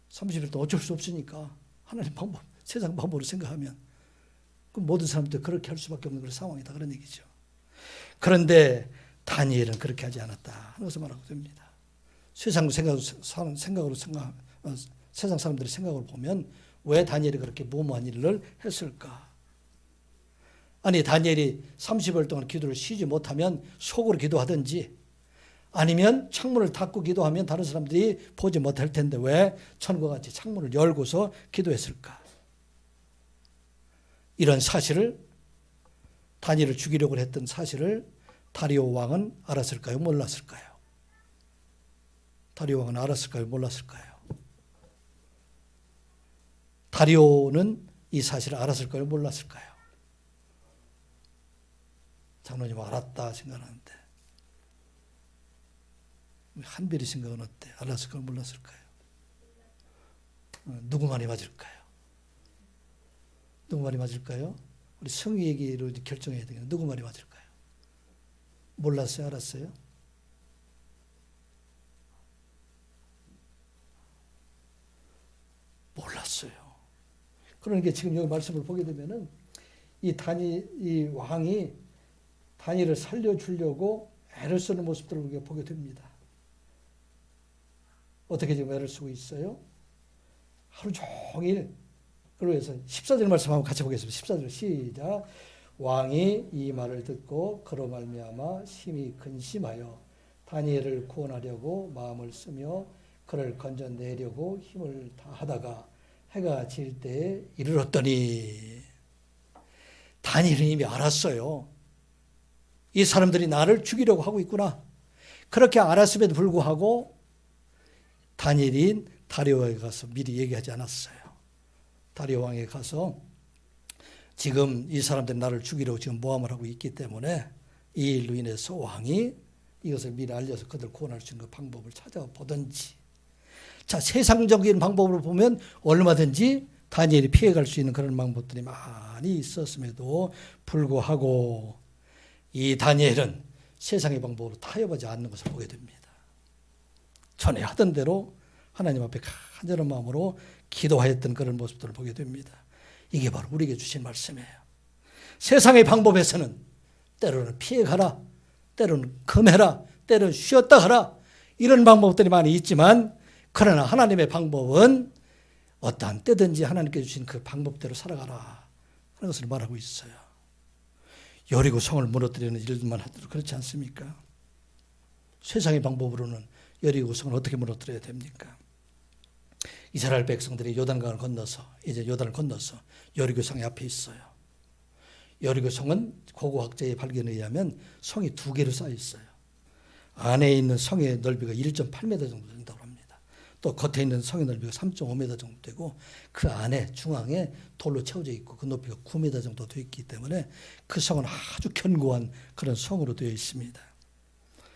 [SPEAKER 2] 30일 동안 어쩔 수 없으니까 하나님 방법, 세상 방법으로 생각하면 그 모든 사람들 그렇게 할 수밖에 없는 그런 상황이다 그런 얘기죠. 그런데 다니엘은 그렇게 하지 않았다 하는 것을 말하고 됩니다. 세상 사람들의 생각을 보면 왜 다니엘이 그렇게 무모한 일을 했을까? 아니 다니엘이 30일 동안 기도를 쉬지 못하면 속으로 기도하든지 아니면 창문을 닫고 기도하면 다른 사람들이 보지 못할 텐데 왜 천과 같이 창문을 열고서 기도했을까? 이런 사실을 다니엘을 죽이려고 했던 사실을 다리오 왕은 알았을까요? 몰랐을까요? 다리오 왕은 알았을까요? 몰랐을까요? 다리오는 이 사실을 알았을까요? 몰랐을까요? 장로님 알았다 생각하는데 한별이 생각은 어때? 알았을까요? 몰랐을까요? 누구 말이 맞을까요? 누구 말이 맞을까요? 우리 성의 얘기로 결정해야 되겠네. 누구 말이 맞을까요? 몰랐어요? 알았어요? 몰랐어요. 그러니까 지금 여기 말씀을 보게 되면은 이 왕이 다니엘을 살려주려고 애를 쓰는 모습들을 우리가 보게 됩니다. 어떻게 지금 애를 쓰고 있어요? 하루 종일 그래서 14절 말씀 한번 같이 보겠습니다. 14절 시작. 왕이 이 말을 듣고 그로 말미암아 심히 근심하여 다니엘을 구원하려고 마음을 쓰며 그를 건져내려고 힘을 다하다가 해가 질 때에 이르렀더니 다니엘은 이미 알았어요. 이 사람들이 나를 죽이려고 하고 있구나. 그렇게 알았음에도 불구하고 다니엘이 다리오에게 가서 미리 얘기하지 않았어요. 다리오 왕에게 가서 지금 이 사람들이 나를 죽이려고 지금 모함을 하고 있기 때문에 이 일로 인해서 왕이 이것을 미리 알려서 그들 구원할 수 있는 그 방법을 찾아보든지. 자, 세상적인 방법으로 보면 얼마든지 다니엘이 피해갈 수 있는 그런 방법들이 많이 있었음에도 불구하고 이 다니엘은 세상의 방법으로 타협하지 않는 것을 보게 됩니다. 전에 하던 대로 하나님 앞에 간절한 마음으로 기도하였던 그런 모습들을 보게 됩니다. 이게 바로 우리에게 주신 말씀이에요. 세상의 방법에서는 때로는 피해가라, 때로는 금해라, 때로는 쉬었다 하라 이런 방법들이 많이 있지만 그러나 하나님의 방법은 어떠한 때든지 하나님께 주신 그 방법대로 살아가라 하는 것을 말하고 있어요. 여리고 성을 무너뜨리는 일만 하도록 그렇지 않습니까? 세상의 방법으로는 여리고 성을 어떻게 무너뜨려야 됩니까? 이스라엘 백성들이 요단강을 건너서 이제 요단을 건너서 여리고 성이 앞에 있어요. 여리고 성은 고고학자의 발견에 의하면 성이 2개로 쌓여 있어요. 안에 있는 성의 넓이가 1.8m 정도 된다고 합니다. 또 겉에 있는 성의 넓이가 3.5m 정도 되고 그 안에 중앙에 돌로 채워져 있고 그 높이가 9m 정도 되어 있기 때문에 그 성은 아주 견고한 그런 성으로 되어 있습니다.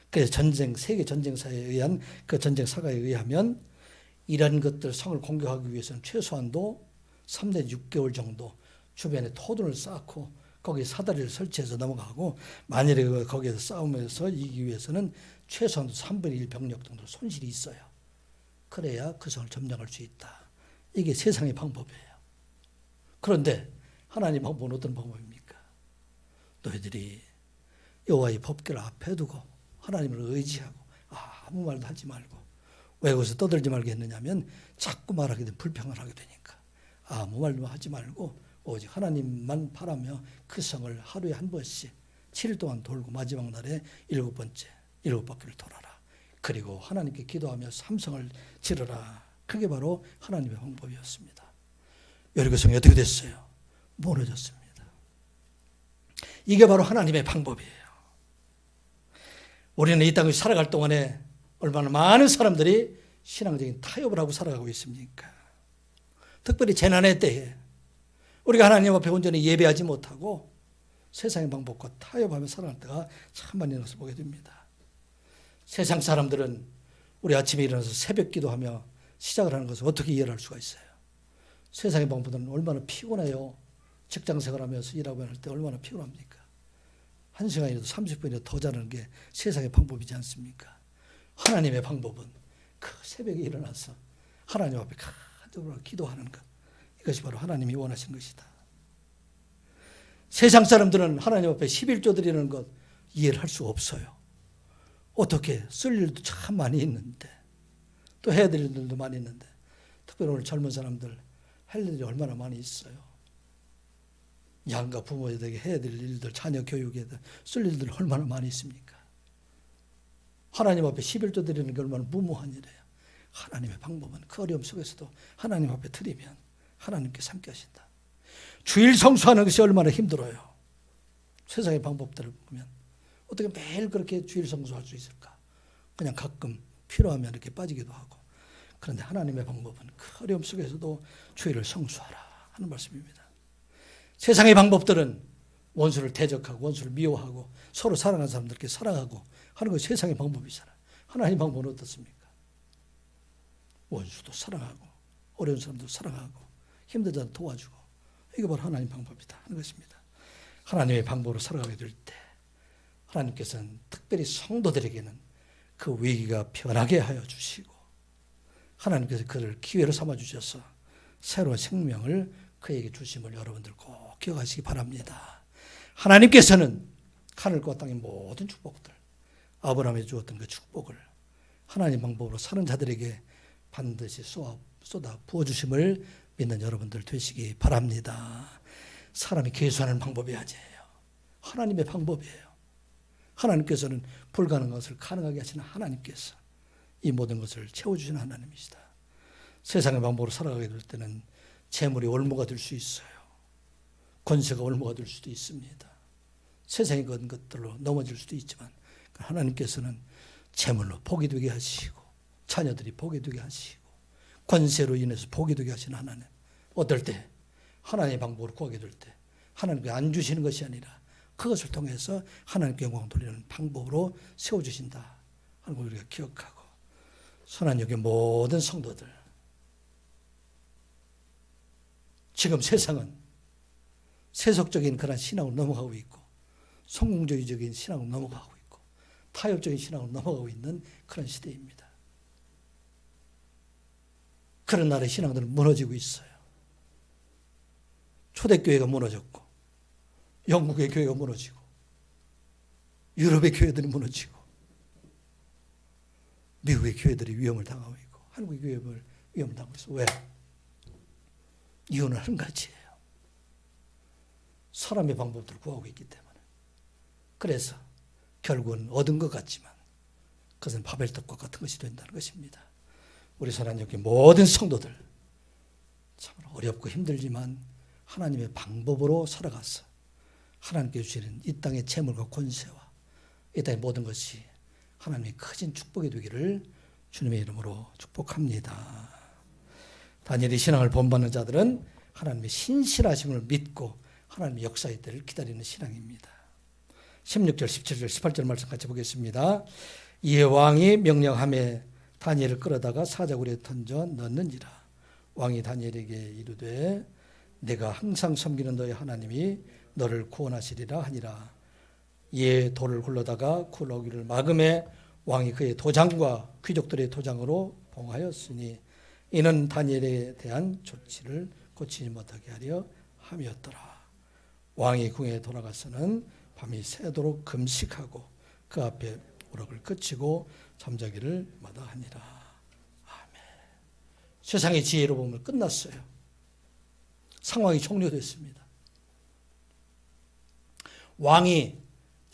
[SPEAKER 2] 그래서 세계 전쟁사에 의한 그 전쟁사가에 의하면 이런 것들 성을 공격하기 위해서는 최소한도 3년 6개월 정도 주변에 토둔을 쌓고 거기에 사다리를 설치해서 넘어가고 만일에 거기에서 싸움에서 이기기 위해서는 최소한도 3분의 1 병력 정도 손실이 있어요. 그래야 그 성을 점령할 수 있다. 이게 세상의 방법이에요. 그런데 하나님 방법은 어떤 방법입니까? 너희들이 여호와의 법궤를 앞에 두고 하나님을 의지하고 아무 말도 하지 말고 왜 거기서 떠들지 말게 했느냐면 자꾸 말하게 되면 불평을 하게 되니까 아무 말도 하지 말고 오직 하나님만 바라며 그 성을 하루에 한 번씩 7일 동안 돌고 마지막 날에 7바퀴를 돌아라. 그리고 하나님께 기도하며 삼성을 지르라. 그게 바로 하나님의 방법이었습니다. 여리고성이 어떻게 됐어요? 무너졌습니다. 이게 바로 하나님의 방법이에요. 우리는 이 땅을 살아갈 동안에 얼마나 많은 사람들이 신앙적인 타협을 하고 살아가고 있습니까? 특별히 재난의 때에 우리가 하나님 앞에 온전히 예배하지 못하고 세상의 방법과 타협하며 살아갈 때가 참 많이 있는 것을 보게 됩니다. 세상 사람들은 우리 아침에 일어나서 새벽 기도하며 시작을 하는 것을 어떻게 이해할 수가 있어요? 세상의 방법들은 얼마나 피곤해요. 직장 생활하면서 일하고 할 때 얼마나 피곤합니까? 1시간이라도 30분이라도 더 자는 게 세상의 방법이지 않습니까? 하나님의 방법은 그 새벽에 일어나서 하나님 앞에 간절히 기도하는 것. 이것이 바로 하나님이 원하시는 것이다. 세상 사람들은 하나님 앞에 11조 드리는 것 이해를 할 수가 없어요. 어떻게 쓸 일도 참 많이 있는데 또 해야 될 일들도 많이 있는데 특별히 오늘 젊은 사람들 할 일이 얼마나 많이 있어요. 양가 부모에게 해야 될 일들, 자녀 교육에 쓸 일들 얼마나 많이 있습니까? 하나님 앞에 11조 드리는 게 얼마나 무모한 일이에요. 하나님의 방법은 그 어려움 속에서도 하나님 앞에 드리면 하나님께서 함께 하신다. 주일 성수하는 것이 얼마나 힘들어요. 세상의 방법들을 보면 어떻게 매일 그렇게 주일 성수할 수 있을까? 그냥 가끔 필요하면 이렇게 빠지기도 하고. 그런데 하나님의 방법은 그 어려움 속에서도 주일을 성수하라 하는 말씀입니다. 세상의 방법들은 원수를 대적하고 원수를 미워하고 서로 사랑하는 사람들께 사랑하고 하는 것이 세상의 방법이잖아요. 하나님의 방법은 어떻습니까? 원수도 사랑하고 어려운 사람도 사랑하고 힘든 자도 도와주고 이게 바로 하나님의 방법이다 하는 것입니다. 하나님의 방법으로 살아가게 될 때 하나님께서는 특별히 성도들에게는 그 위기가 편하게 하여 주시고 하나님께서 그를 기회로 삼아 주셔서 새로운 생명을 그에게 주심을 여러분들 꼭 기억하시기 바랍니다. 하나님께서는 하늘과 땅의 모든 축복들, 아브라함에 주었던 그 축복을 하나님 방법으로 사는 자들에게 반드시 쏟아 부어주심을 믿는 여러분들 되시기 바랍니다. 사람이 계수하는 방법이 아니에요. 하나님의 방법이에요. 하나님께서는 불가능한 것을 가능하게 하시는 하나님께서 이 모든 것을 채워주시는 하나님이시다. 세상의 방법으로 살아가게 될 때는 재물이 올무가 될 수 있어요. 권세가 올무가 될 수도 있습니다. 세상의 그런 것들로 넘어질 수도 있지만 하나님께서는 재물로 복이 되게 하시고 자녀들이 복이 되게 하시고 권세로 인해서 복이 되게 하시는 하나님. 어떨 때 하나님의 방법으로 구하게 될 때 하나님께 안 주시는 것이 아니라 그것을 통해서 하나님께 영광 돌리는 방법으로 세워주신다 하는 걸 우리가 기억하고 선한 여기 모든 성도들 지금 세상은 세속적인 그런 신앙으로 넘어가고 있고 성공주의적인 신앙으로 넘어가고 있고 타협적인 신앙으로 넘어가고 있는 그런 시대입니다. 그런 나라의 신앙들은 무너지고 있어요. 초대교회가 무너졌고 영국의 교회가 무너지고 유럽의 교회들이 무너지고 미국의 교회들이 위험을 당하고 있고 한국의 교회를 위험을 당하고 있어요. 왜? 이유는 한 가지예요. 사람의 방법들을 구하고 있기 때문에. 그래서 결국은 얻은 것 같지만 그것은 바벨탑과 같은 것이 된다는 것입니다. 우리 사랑하는 모든 성도들 참 어렵고 힘들지만 하나님의 방법으로 살아가서 하나님께 주시는 이 땅의 재물과 권세와 이 땅의 모든 것이 하나님의 크신 축복이 되기를 주님의 이름으로 축복합니다. 다니엘의 신앙을 본받는 자들은 하나님의 신실하심을 믿고 하나님의 역사의 때를 기다리는 신앙입니다. 16절, 17절, 18절 말씀 같이 보겠습니다. 이에 왕이 명령하매 다니엘을 끌어다가 사자굴에 던져 넣는지라. 왕이 다니엘에게 이르되 내가 항상 섬기는 너의 하나님이 너를 구원하시리라 하니라. 이에 돌을 굴러다가 굴러오기를 막음에 왕이 그의 도장과 귀족들의 도장으로 봉하였으니 이는 다니엘에 대한 조치를 고치지 못하게 하려 함이었더라. 왕이 궁에 돌아가서는 밤이 새도록 금식하고 그 앞에 우럭을 그치고 잠자기를 마다하니라. 아멘. 세상의 지혜로 보면 끝났어요. 상황이 종료됐습니다. 왕이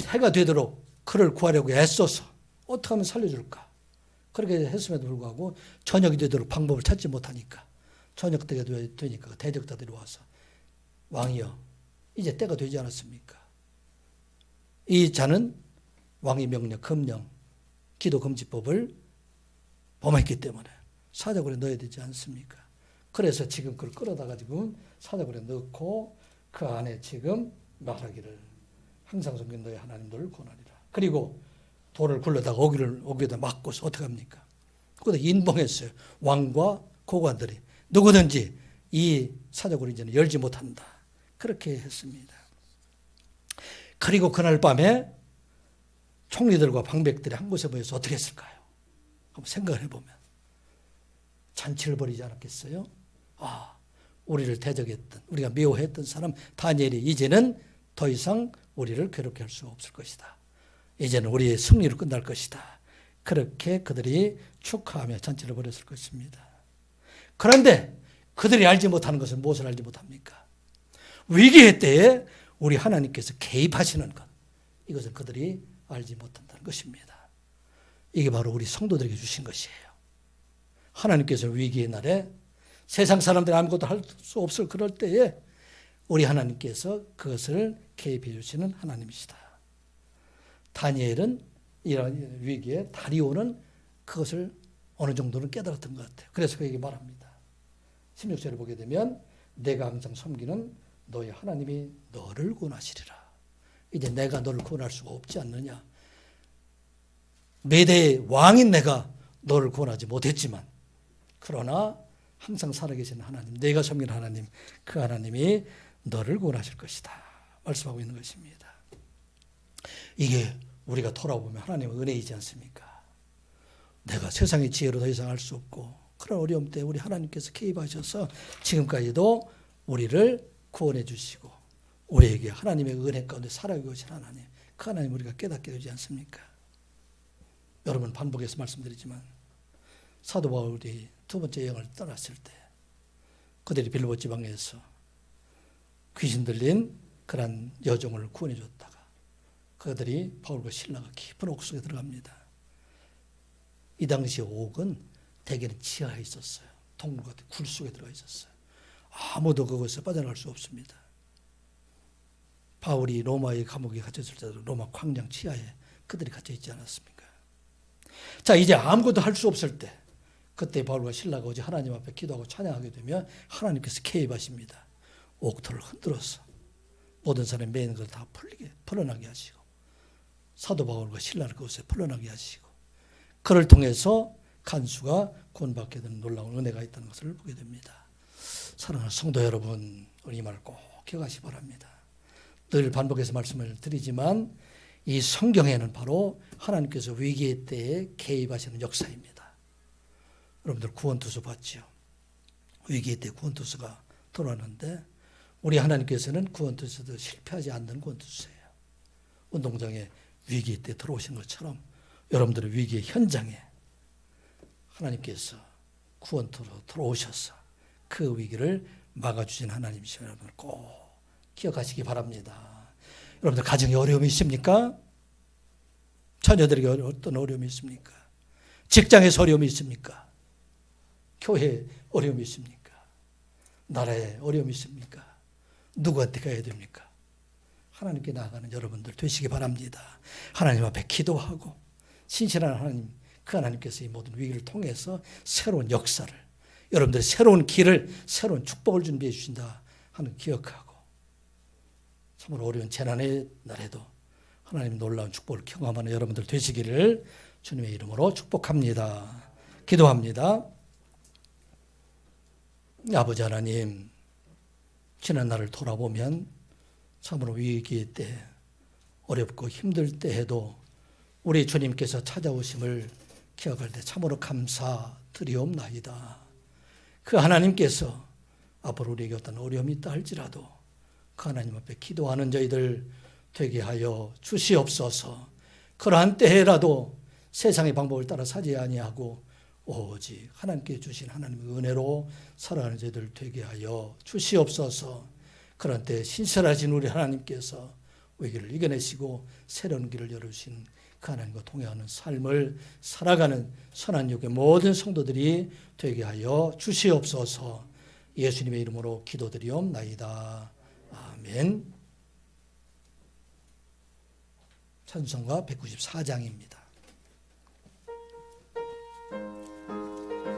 [SPEAKER 2] 해가 되도록 그를 구하려고 애써서 어떻게 하면 살려줄까? 그렇게 했음에도 불구하고 저녁이 되도록 방법을 찾지 못하니까 저녁 때가 되니까 대적자들이 와서 왕이여 이제 때가 되지 않았습니까? 이 자는 왕의 명령, 금령, 기도 금지법을 범했기 때문에 사자굴에 넣어야 되지 않습니까? 그래서 지금 그걸 끌어다가 지금 사자굴에 넣고 그 안에 지금 말하기를 항상 섬긴 너의 하나님 너를 구원하리라. 그리고 돌을 굴러다가 오기에다 맞고서 어떻게 합니까? 거기다 인봉했어요. 왕과 고관들이 누구든지 이 사자굴을 이제는 열지 못한다. 그렇게 했습니다. 그리고 그날 밤에 총리들과 방백들이 한 곳에 모여서 어떻게 했을까요? 한번 생각을 해보면 잔치를 벌이지 않았겠어요? 우리를 대적했던 우리가 미워했던 사람 다니엘이 이제는 더 이상 우리를 괴롭게 할 수 없을 것이다. 이제는 우리의 승리로 끝날 것이다. 그렇게 그들이 축하하며 잔치를 벌였을 것입니다. 그런데 그들이 알지 못하는 것은 무엇을 알지 못합니까? 위기의 때에 우리 하나님께서 개입하시는 것. 이것을 그들이 알지 못한다는 것입니다. 이게 바로 우리 성도들에게 주신 것이에요. 하나님께서 위기의 날에 세상 사람들이 아무것도 할 수 없을 그럴 때에 우리 하나님께서 그것을 개입해 주시는 하나님이시다. 다니엘은 이런 위기에 다리오는 그것을 어느 정도는 깨달았던 것 같아요. 그래서 그에게 말합니다. 16절을 보게 되면 내가 항상 섬기는 너의 하나님이 너를 구원하시리라. 이제 내가 너를 구원할 수가 없지 않느냐. 메대의 왕인 내가 너를 구원하지 못했지만 그러나 항상 살아계신 하나님, 내가 섬기는 하나님, 그 하나님이 너를 구원하실 것이다. 말씀하고 있는 것입니다. 이게 우리가 돌아보면 하나님의 은혜이지 않습니까? 내가 세상의 지혜로 더 이상 할 수 없고 그런 어려움 때 우리 하나님께서 개입하셔서 지금까지도 우리를 구원해 주시고 우리에게 하나님의 은혜 가운데 살아가고 계신 하나님, 그 하나님 우리가 깨닫게 되지 않습니까? 여러분 반복해서 말씀드리지만 사도 바울이 두 번째 여행을 떠났을 때 그들이 빌립보 지방에서 귀신 들린 그런 여종을 구원해 줬다가 그들이 바울과 신라가 깊은 옥 속에 들어갑니다. 이 당시 옥은 대개는 지하에 있었어요. 동굴 같은 굴 속에 들어가 있었어요. 아무도 그것에서 빠져나갈 수 없습니다. 바울이 로마의 감옥에 갇혔을 때도 로마 광장 지하에 그들이 갇혀 있지 않았습니까? 자, 이제 아무것도 할 수 없을 때 그때 바울과 신라가 오직 하나님 앞에 기도하고 찬양하게 되면 하나님께서 개입하십니다. 옥토를 흔들어서 모든 사람이 매이는 것을 다 풀어나게 하시고 사도 바울과 신라를 그곳에 풀어나게 하시고 그를 통해서 간수가 구원받게 되는 놀라운 은혜가 있다는 것을 보게 됩니다. 사랑하는 성도 여러분, 우리 이 말을 꼭 기억하시기 바랍니다. 늘 반복해서 말씀을 드리지만 이 성경에는 바로 하나님께서 위기의 때에 개입하시는 역사입니다. 여러분들 구원투수 봤죠? 위기의 때 구원투수가 돌아왔는데 우리 하나님께서는 구원투수도 실패하지 않는 구원투수예요. 운동장에 위기의 때 들어오신 것처럼 여러분들의 위기의 현장에 하나님께서 구원투로 들어오셔서 그 위기를 막아주신 하나님이시면 여러분들 꼭 기억하시기 바랍니다. 여러분들 가정에 어려움이 있습니까? 자녀들에게 어떤 어려움이 있습니까? 직장에서 어려움이 있습니까? 교회에 어려움이 있습니까? 나라에 어려움이 있습니까? 누구한테 가야 됩니까? 하나님께 나아가는 여러분들 되시기 바랍니다. 하나님 앞에 기도하고 신실한 하나님, 그 하나님께서 이 모든 위기를 통해서 새로운 역사를, 여러분들의 새로운 길을, 새로운 축복을 준비해 주신다 하는 기억하고 정말 어려운 재난의 날에도 하나님 놀라운 축복을 경험하는 여러분들 되시기를 주님의 이름으로 축복합니다. 기도합니다. 아버지 하나님, 지난 날을 돌아보면 참으로 위기의 때, 어렵고 힘들 때에도 우리 주님께서 찾아오심을 기억할 때 참으로 감사드리옵나이다. 그 하나님께서 앞으로 우리에게 어떤 어려움이 있다 할지라도 그 하나님 앞에 기도하는 저희들 되게 하여 주시옵소서. 그러한 때에라도 세상의 방법을 따라 사지 아니하고 오직 하나님께 주신 하나님의 은혜로 살아가는 저희들 되게 하여 주시옵소서. 그런 때 신실하신 우리 하나님께서 위기를 이겨내시고 새로운 길을 열어주신 그 하나님과 동행하는 삶을 살아가는 선한 육의 모든 성도들이 되게 하여 주시옵소서. 예수님의 이름으로 기도드리옵나이다. 아멘. 찬송가 194장입니다.